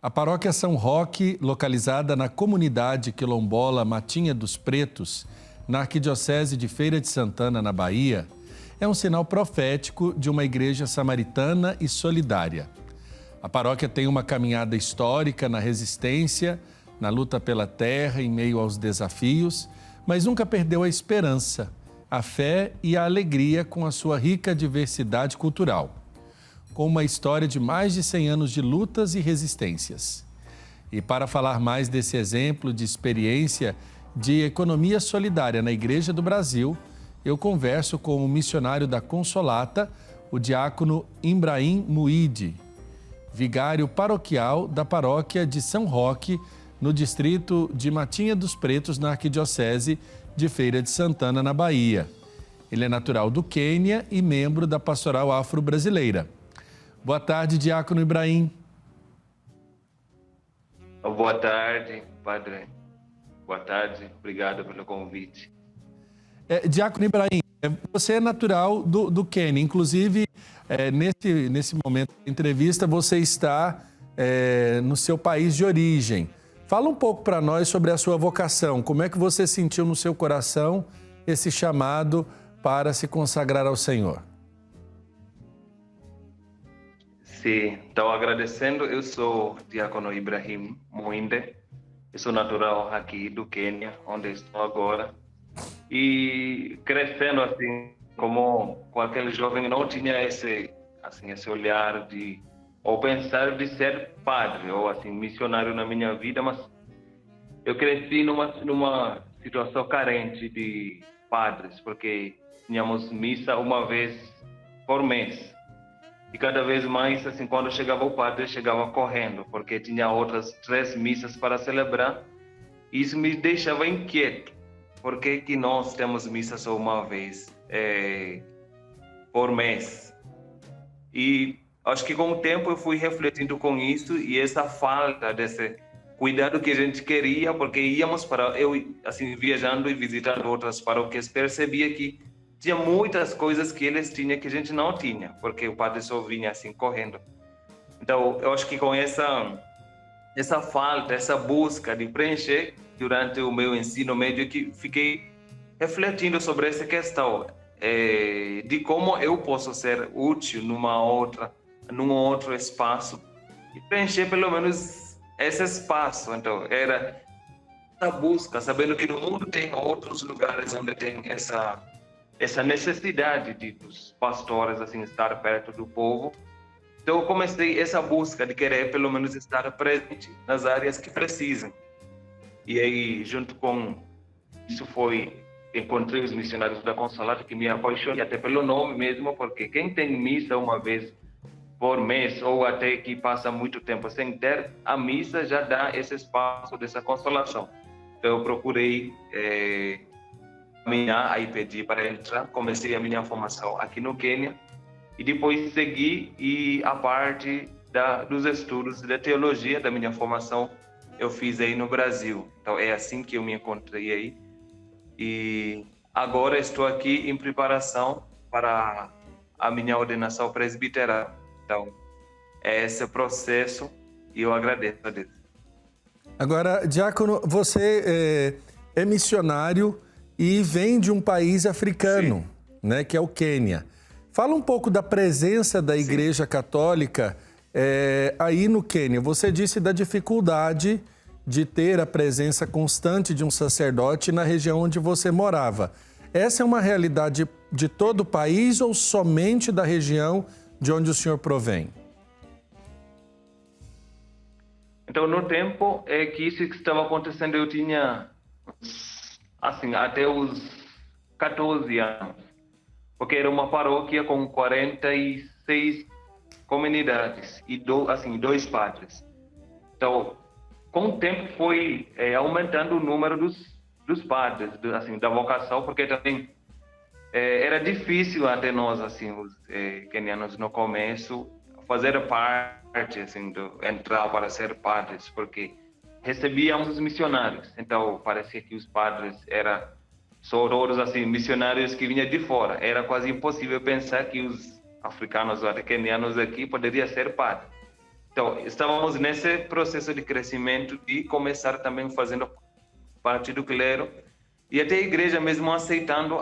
A paróquia São Roque, localizada na comunidade quilombola Matinha dos Pretos, na arquidiocese de Feira de Santana, na Bahia, é um sinal profético de uma igreja samaritana e solidária. A paróquia tem uma caminhada histórica na resistência, na luta pela terra, em meio aos desafios, mas nunca perdeu a esperança, a fé e a alegria com a sua rica diversidade cultural, com uma história de mais de 100 anos de lutas e resistências. E para falar mais desse exemplo de experiência de economia solidária na Igreja do Brasil, eu converso com o missionário da Consolata, o diácono Ibrahim Muide, vigário paroquial da paróquia de São Roque, no distrito de Matinha dos Pretos, na arquidiocese de Feira de Santana, na Bahia. Ele é natural do Quênia e membro da Pastoral Afro-Brasileira. Boa tarde, diácono Ibrahim. Boa tarde, padre. Boa tarde, obrigado pelo convite. Diácono Ibrahim, você é natural do Quênia, inclusive nesse momento da entrevista você está no seu país de origem. Fala um pouco para nós sobre a sua vocação, como é que você sentiu no seu coração esse chamado para se consagrar ao Senhor? Sim, então agradecendo, eu sou diácono Ibrahim Muinde, eu sou natural aqui do Quênia, onde estou agora, e crescendo assim, como aquele jovem, não tinha esse olhar ou pensar de ser padre, ou assim, missionário na minha vida, mas eu cresci numa situação carente de padres, porque tínhamos missa uma vez por mês. E cada vez mais, assim, quando chegava o padre, chegava correndo, porque tinha outras 3 missas para celebrar. E isso me deixava inquieto. Por que nós temos missa só uma vez por mês? E acho que com o tempo eu fui refletindo com isso e essa falta desse cuidado que a gente queria, porque íamos viajando e visitando outras paróquias, percebia que tinha muitas coisas que eles tinham que a gente não tinha, porque o padre só vinha assim correndo. Então, eu acho que com essa falta, essa busca de preencher durante o meu ensino médio, que fiquei refletindo sobre essa questão de como eu posso ser útil num outro espaço e preencher pelo menos esse espaço. Então, era essa busca, sabendo que no mundo tem outros lugares onde tem essa necessidade dos pastores assim estar perto do povo. Então eu comecei essa busca de querer pelo menos estar presente nas áreas que precisam. E aí, junto com isso, encontrei os missionários da Consolata, que me apaixonei até pelo nome mesmo, porque quem tem missa uma vez por mês, ou até que passa muito tempo sem ter, a missa já dá esse espaço dessa consolação. Então eu procurei aí pedi para entrar, comecei a minha formação aqui no Quênia e depois segui, e a parte dos estudos da teologia da minha formação eu fiz aí no Brasil. Então é assim que eu me encontrei aí e agora estou aqui em preparação para a minha ordenação presbiteral. Então é esse processo e eu agradeço a Deus. Agora, diácono, você é missionário e vem de um país africano, né, que é o Quênia. Fala um pouco da presença da Igreja Católica aí no Quênia. Você disse da dificuldade de ter a presença constante de um sacerdote na região onde você morava. Essa é uma realidade de todo o país ou somente da região de onde o senhor provém? Então, no tempo que isso estava acontecendo, eu tinha até os 14 anos, porque era uma paróquia com 46 comunidades e 2 padres. Então, com o tempo foi aumentando o número dos padres, da vocação, porque também era difícil até nós, os quenianos, no começo, fazer parte, entrar para ser padres, porque recebíamos os missionários. Então, parecia que os padres eram são todos assim missionários que vinham de fora. Era quase impossível pensar que os africanos ou até quenianos aqui poderiam ser parte. Então, estávamos nesse processo de crescimento de começar também fazendo parte do clero e até a igreja mesmo aceitando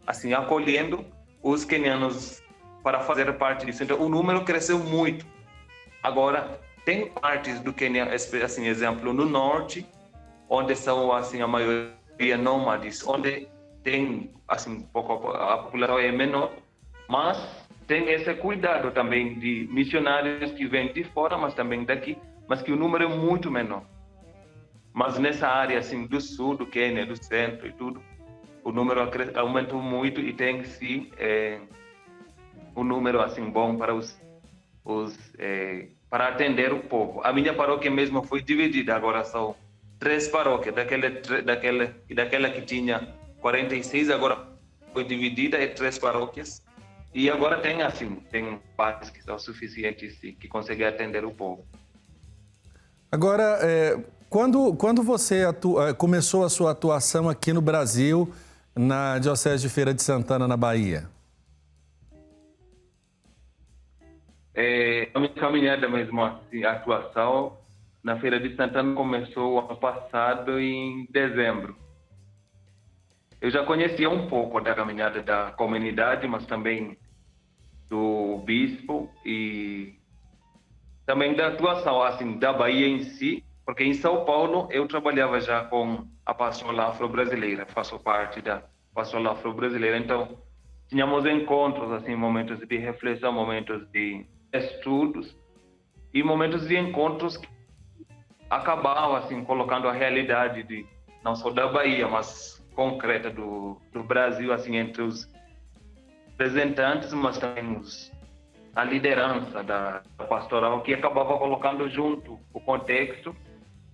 assim, acolhendo os quenianos para fazer parte disso. Então, o número cresceu muito. Agora, tem partes do Quênia, assim, exemplo, no norte, onde são, assim, a maioria nômades, onde tem, assim, a população é menor, mas tem esse cuidado também de missionários que vêm de fora, mas também daqui, mas que o número é muito menor. Mas nessa área, assim, do sul do Quênia, do centro e tudo, o número aumentou muito e tem, sim, um número, assim, bom para para atender o povo. A minha paróquia mesmo foi dividida, agora são 3 paróquias, daquela que tinha 46, agora foi dividida em 3 paróquias, e agora tem assim, tem partes que são suficientes e que conseguem atender o povo. Agora, quando você começou a sua atuação aqui no Brasil, na Diocese de Feira de Santana, na Bahia? A minha caminhada mesmo, assim, a atuação na Feira de Santana começou ano passado em dezembro. Eu já conhecia um pouco da caminhada da comunidade, mas também do bispo e também da atuação assim da Bahia em si, porque em São Paulo eu trabalhava já com a pastoral afro-brasileira, faço parte da pastoral afro-brasileira, então tínhamos encontros assim, momentos de reflexão, momentos de estudos e momentos de encontros que acabavam assim colocando a realidade de não só da Bahia, mas concreta do Brasil assim entre os representantes, mas também a liderança da pastoral, que acabava colocando junto o contexto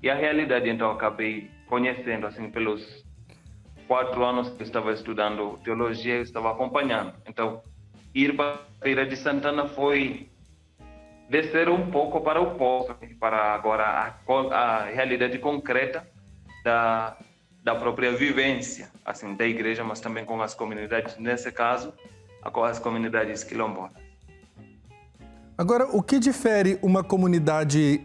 e a realidade. Então eu acabei conhecendo assim pelos 4 anos que eu estava estudando teologia, eu estava acompanhando. Então ir para a Feira de Santana foi descer um pouco para o povo, para agora a realidade concreta da própria vivência assim da igreja, mas também com as comunidades, nesse caso, com as comunidades quilombolas. Agora, o que difere uma comunidade,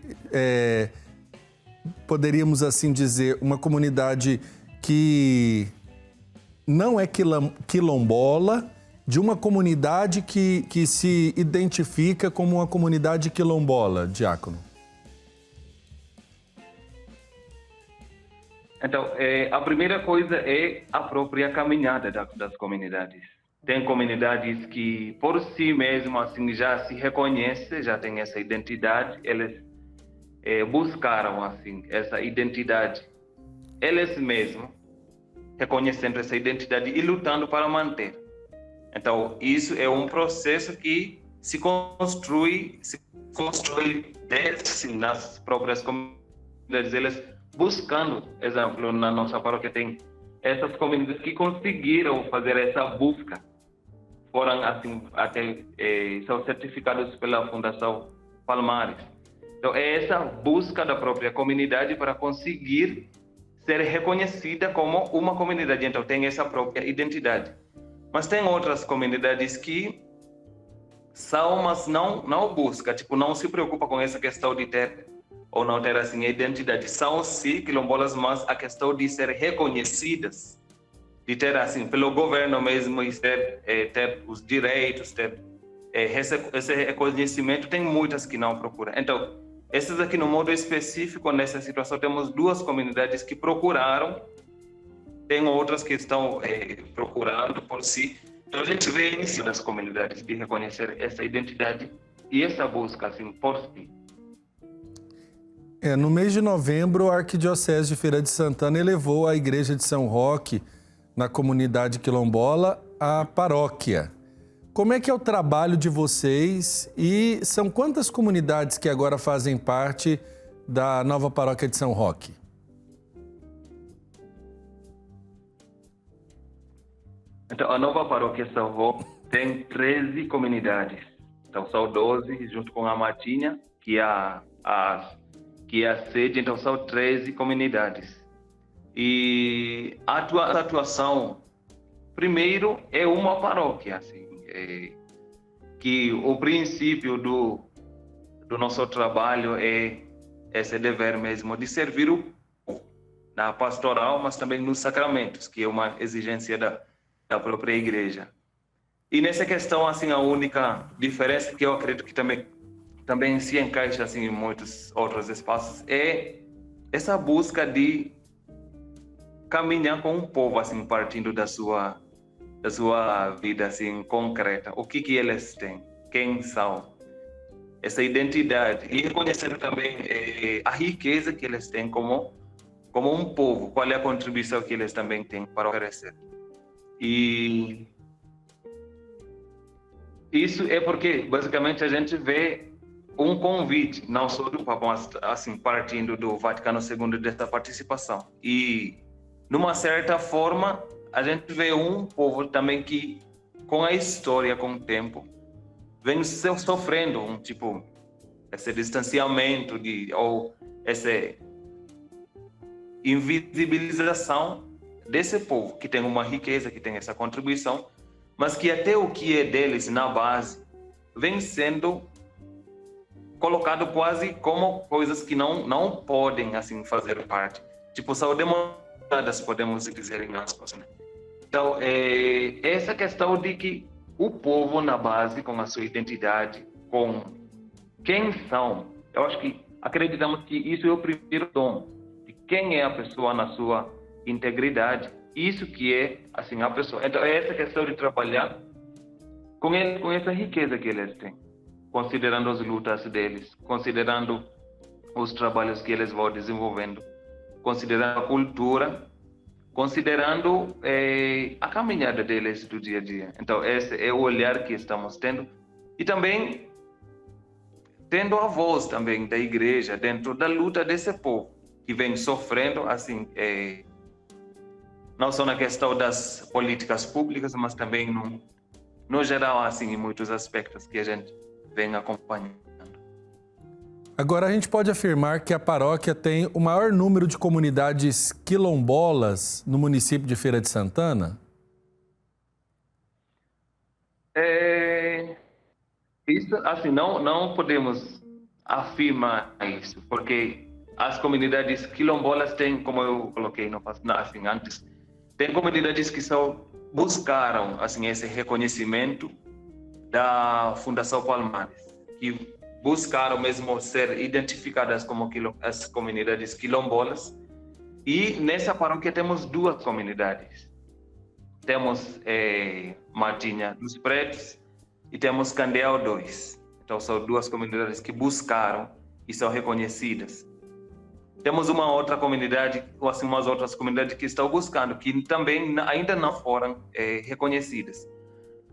poderíamos assim dizer, uma comunidade que não é quilombola, de uma comunidade que se identifica como uma comunidade quilombola, diácono? Então, a primeira coisa é a própria caminhada das comunidades. Tem comunidades que, por si mesmo, assim, já se reconhecem, já têm essa identidade, eles buscaram, assim, essa identidade, eles mesmos, reconhecendo essa identidade e lutando para manter. Então, isso é um processo que se construi desde nas próprias comunidades, eles buscando, exemplo, na nossa paróquia tem essas comunidades que conseguiram fazer essa busca, foram assim, até são certificados pela Fundação Palmares. Então, é essa busca da própria comunidade para conseguir ser reconhecida como uma comunidade. Então, tem essa própria identidade. Mas tem outras comunidades que são, mas não busca, tipo, não se preocupa com essa questão de ter ou não ter assim a identidade. São sim quilombolas, mas a questão de ser reconhecidas, de ter assim pelo governo mesmo e ter os direitos, ter esse reconhecimento, tem muitas que não procuram. Então, essas aqui no modo específico, nessa situação, temos 2 comunidades que procuraram, tem outras que estão procurando por si. Então, a gente vê isso das comunidades de reconhecer essa identidade e essa busca assim por si. No mês de novembro, a Arquidiocese de Feira de Santana elevou a Igreja de São Roque, na comunidade quilombola, à paróquia. Como é que é o trabalho de vocês e são quantas comunidades que agora fazem parte da nova paróquia de São Roque? Então, a nova paróquia São Roque tem 13 comunidades. Então, são 12, junto com a Matinha, que é a sede, então são 13 comunidades. E a atuação, primeiro, é uma paróquia, assim, que o princípio do nosso trabalho é esse dever mesmo de servir o povo na pastoral, mas também nos sacramentos, que é uma exigência da própria igreja. E nessa questão, assim, a única diferença que eu acredito que também se encaixa assim, em muitos outros espaços é essa busca de caminhar com o povo, assim, partindo da sua vida assim, concreta. O que eles têm, quem são, essa identidade. E reconhecer também a riqueza que eles têm como um povo, qual é a contribuição que eles também têm para oferecer. E isso é porque, basicamente, a gente vê um convite, não só do Papa, mas assim, partindo do Vaticano II dessa participação. E, numa certa forma, a gente vê um povo também que, com a história, com o tempo, vem sofrendo esse distanciamento ou essa invisibilização desse povo, que tem uma riqueza, que tem essa contribuição, mas que até o que é deles na base vem sendo colocado quase como coisas que não podem assim fazer parte. São demonstradas, podemos dizer em aspas, né? Então, essa questão de que o povo na base, com a sua identidade, com quem são, eu acho que acreditamos que isso é o primeiro dom, de quem é a pessoa na sua integridade, isso que é assim a pessoa. Então, é essa questão de trabalhar com essa riqueza que eles têm, considerando as lutas deles, considerando os trabalhos que eles vão desenvolvendo, considerando a cultura, considerando a caminhada deles do dia a dia. Então, esse é o olhar que estamos tendo. E também tendo a voz também da igreja dentro da luta desse povo, que vem sofrendo, assim, não só na questão das políticas públicas, mas também no geral, assim, em muitos aspectos que a gente vem acompanhando. Agora, a gente pode afirmar que a paróquia tem o maior número de comunidades quilombolas no município de Feira de Santana? Isso, assim, não podemos afirmar isso, porque as comunidades quilombolas têm, como eu coloquei assim, antes, tem comunidades que buscaram assim, esse reconhecimento da Fundação Palmares, que buscaram mesmo ser identificadas como as comunidades quilombolas. E nessa paróquia temos duas comunidades. Temos Matinha dos Pretos e temos Candeal 2. Então são duas comunidades que buscaram e são reconhecidas. Temos uma outra comunidade, ou assim, umas outras comunidades que estão buscando, que também ainda não foram reconhecidas.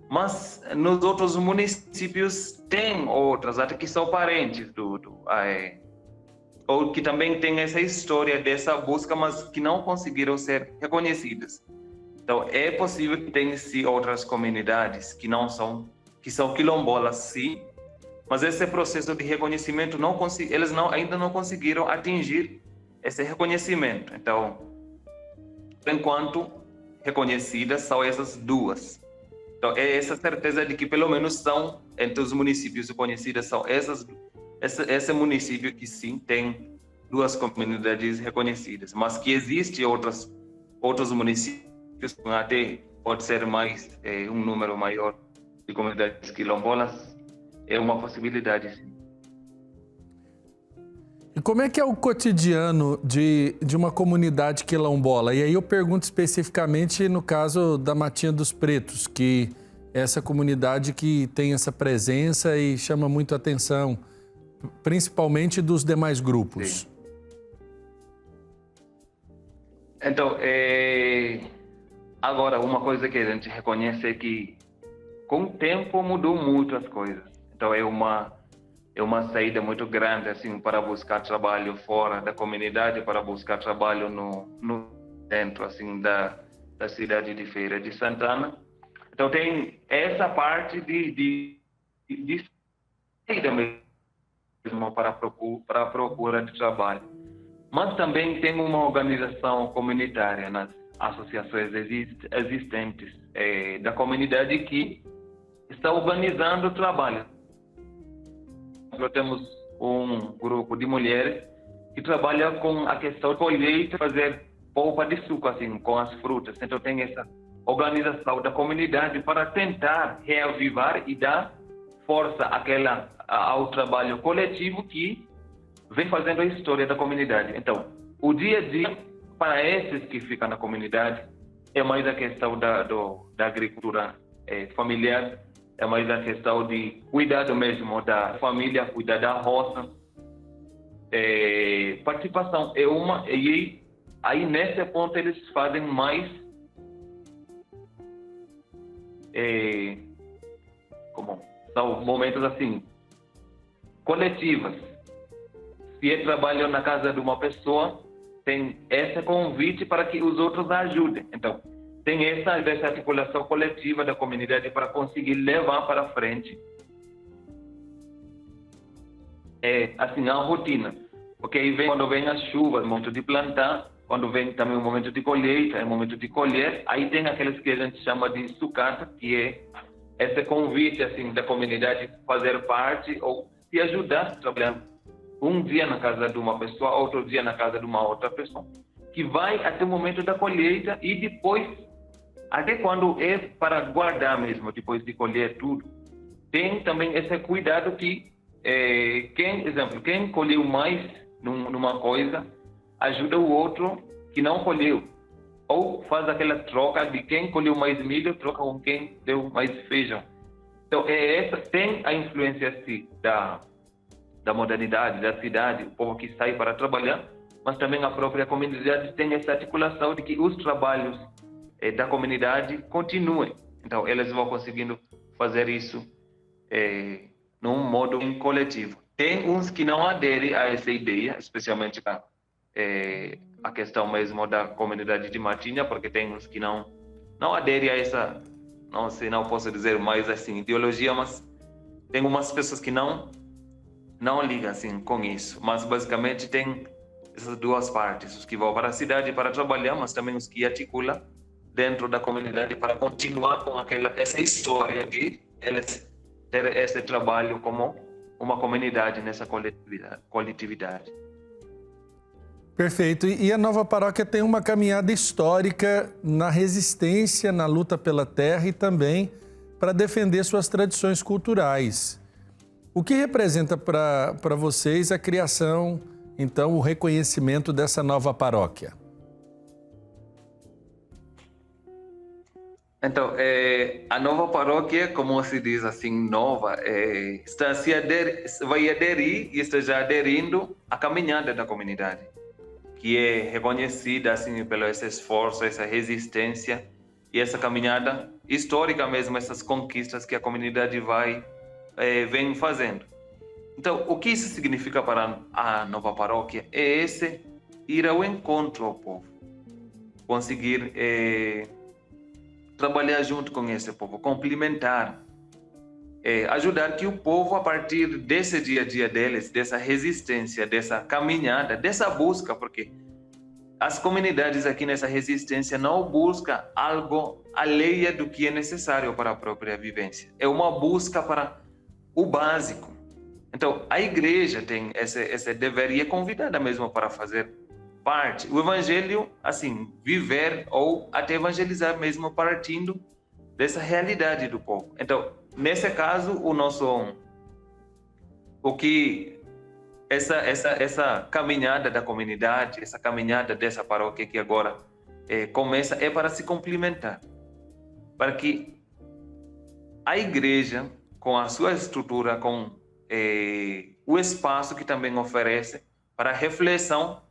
Mas nos outros municípios tem outras, até que são parentes ou que também tem essa história dessa busca, mas que não conseguiram ser reconhecidas. Então é possível que tenha sim outras comunidades que são quilombolas, sim, mas esse processo de reconhecimento eles ainda não conseguiram atingir esse reconhecimento. Então, por enquanto, reconhecidas são essas duas. Então, é essa certeza de que pelo menos são, entre os municípios conhecidos, são esse município que sim tem duas comunidades reconhecidas, mas que existe outros municípios, até pode ser mais, um número maior de comunidades quilombolas, é uma possibilidade, sim. E como é que é o cotidiano de uma comunidade quilombola? E aí eu pergunto especificamente no caso da Matinha dos Pretos, que é essa comunidade que tem essa presença e chama muito a atenção, principalmente dos demais grupos. Sim. Então, agora, uma coisa que a gente reconhece é que com o tempo mudou muito as coisas. Então, é uma saída muito grande assim para buscar trabalho fora da comunidade, para buscar trabalho no centro assim da cidade de Feira de Santana. Então tem essa parte de saída mesmo para a procura de trabalho. mas também tem uma organização comunitária nas associações existentes da comunidade que está organizando o trabalho. Nós temos um grupo de mulheres que trabalha com a questão de colheita, fazer polpa de suco, assim, com as frutas. Então tem essa organização da comunidade para tentar reavivar e dar força ao trabalho coletivo que vem fazendo a história da comunidade. Então, o dia a dia, para esses que ficam na comunidade, é mais a questão da agricultura familiar, é mais a questão de cuidado mesmo da família, cuidar da roça. Participação é uma, e aí nesse ponto eles fazem mais são momentos assim, coletivos. Se trabalham na casa de uma pessoa, tem esse convite para que os outros ajudem. Então, tem essa articulação coletiva da comunidade para conseguir levar para frente assim, a rotina. Porque aí quando vem as chuvas, o momento de plantar, quando vem também o momento de colheita, é o momento de colher, aí tem aqueles que a gente chama de sucata, que é esse convite assim, da comunidade fazer parte ou se ajudar trabalhando um dia na casa de uma pessoa, outro dia na casa de uma outra pessoa, que vai até o momento da colheita e depois, até quando é para guardar mesmo, depois de colher tudo, tem também esse cuidado que quem colheu mais numa coisa, ajuda o outro que não colheu. Ou faz aquela troca de quem colheu mais milho, troca com quem deu mais feijão. Então, tem a influência assim, da modernidade, da cidade, o povo que sai para trabalhar, mas também a própria comunidade tem essa articulação de que os trabalhos da comunidade continuem. Então, eles vão conseguindo fazer isso num modo coletivo. Tem uns que não aderem a essa ideia, especialmente a questão mesmo da comunidade de Matinha, porque tem uns que não aderem a essa, não sei, não posso dizer mais assim, ideologia, mas tem umas pessoas que não ligam assim com isso. Mas basicamente tem essas duas partes, os que vão para a cidade para trabalhar, mas também os que articulam dentro da comunidade para continuar com essa história de eles ter esse trabalho como uma comunidade nessa coletividade. Perfeito. E a Nova Paróquia tem uma caminhada histórica na resistência, na luta pela terra e também para defender suas tradições culturais. O que representa para vocês a criação, então, o reconhecimento dessa nova paróquia? Então, a nova paróquia, como se diz assim, nova, vai aderir e está já aderindo à caminhada da comunidade, que é reconhecida assim pelo esse esforço, essa resistência e essa caminhada histórica mesmo, essas conquistas que a comunidade vem fazendo. Então, o que isso significa para a nova paróquia é ir ao encontro ao povo, conseguir trabalhar junto com esse povo, complementar, ajudar que o povo, a partir desse dia a dia deles, dessa resistência, dessa caminhada, dessa busca, porque as comunidades aqui nessa resistência não buscam algo alheio do que é necessário para a própria vivência. É uma busca para o básico. Então, a igreja tem esse dever e é convidada mesmo para fazer parte. O evangelho, assim, viver ou até evangelizar mesmo partindo dessa realidade do povo. Então, nesse caso, essa caminhada da comunidade, essa caminhada dessa paróquia que agora começa, é para se complementar, para que a igreja, com a sua estrutura, com o espaço que também oferece para reflexão,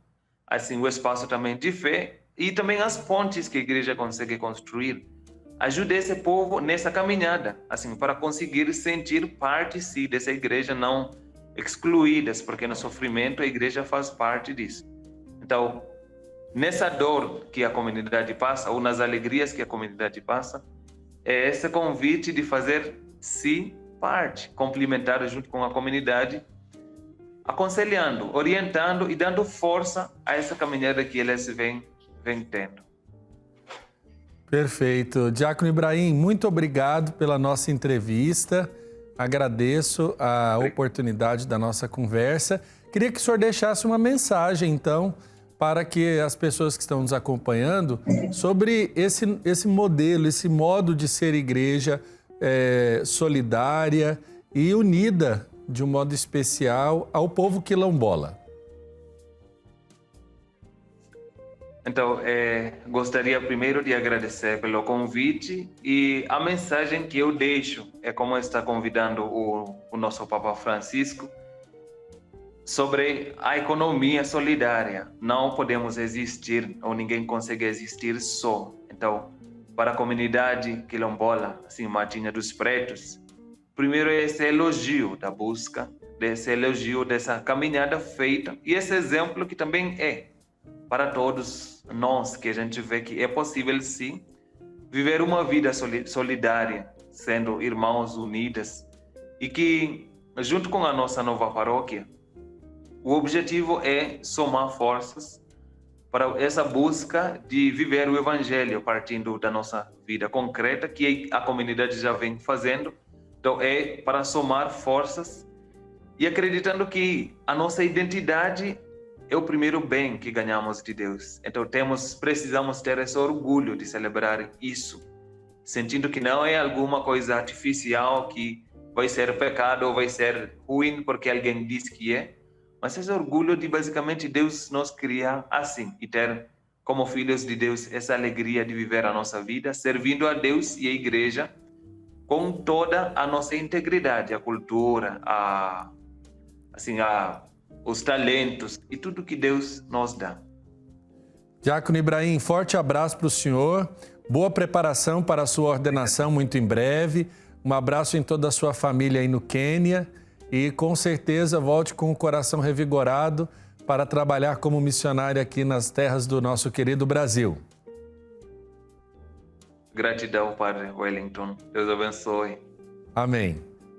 assim, o espaço também de fé e também as pontes que a igreja consegue construir, ajude esse povo nessa caminhada, assim, para conseguir sentir parte sim dessa igreja, não excluídas, porque no sofrimento a igreja faz parte disso. Então, nessa dor que a comunidade passa, ou nas alegrias que a comunidade passa, é esse convite de fazer sim parte, complementar junto com a comunidade aconselhando, orientando e dando força a essa caminhada que eles vêm tendo. Perfeito. Diácono Ibrahim, muito obrigado pela nossa entrevista. Agradeço a oportunidade da nossa conversa. Queria que o senhor deixasse uma mensagem, então, para que as pessoas que estão nos acompanhando, sobre esse modelo, esse modo de ser igreja solidária e unida, de um modo especial, ao povo quilombola. Então, gostaria primeiro de agradecer pelo convite e a mensagem que eu deixo é como está convidando o nosso Papa Francisco sobre a economia solidária. Não podemos existir, ou ninguém consegue existir só. Então, para a comunidade quilombola, assim, Matinha dos Pretos, primeiro é esse elogio da busca, desse elogio dessa caminhada feita e esse exemplo que também é para todos nós, que a gente vê que é possível sim viver uma vida solidária, sendo irmãos unidos, e que junto com a nossa nova paróquia, o objetivo é somar forças para essa busca de viver o evangelho partindo da nossa vida concreta, que a comunidade já vem fazendo. Então é para somar forças e acreditando que a nossa identidade é o primeiro bem que ganhamos de Deus. Então precisamos ter esse orgulho de celebrar isso, sentindo que não é alguma coisa artificial que vai ser pecado ou vai ser ruim porque alguém diz que é, mas esse orgulho de basicamente Deus nos criar assim e ter como filhos de Deus essa alegria de viver a nossa vida servindo a Deus e a igreja com toda a nossa integridade, a cultura, os talentos e tudo que Deus nos dá. Diácono Ibrahim, forte abraço para o senhor, boa preparação para a sua ordenação muito em breve, um abraço em toda a sua família aí no Quênia e com certeza volte com o coração revigorado para trabalhar como missionário aqui nas terras do nosso querido Brasil. Gratidão, Padre Wellington. Deus abençoe. Amém.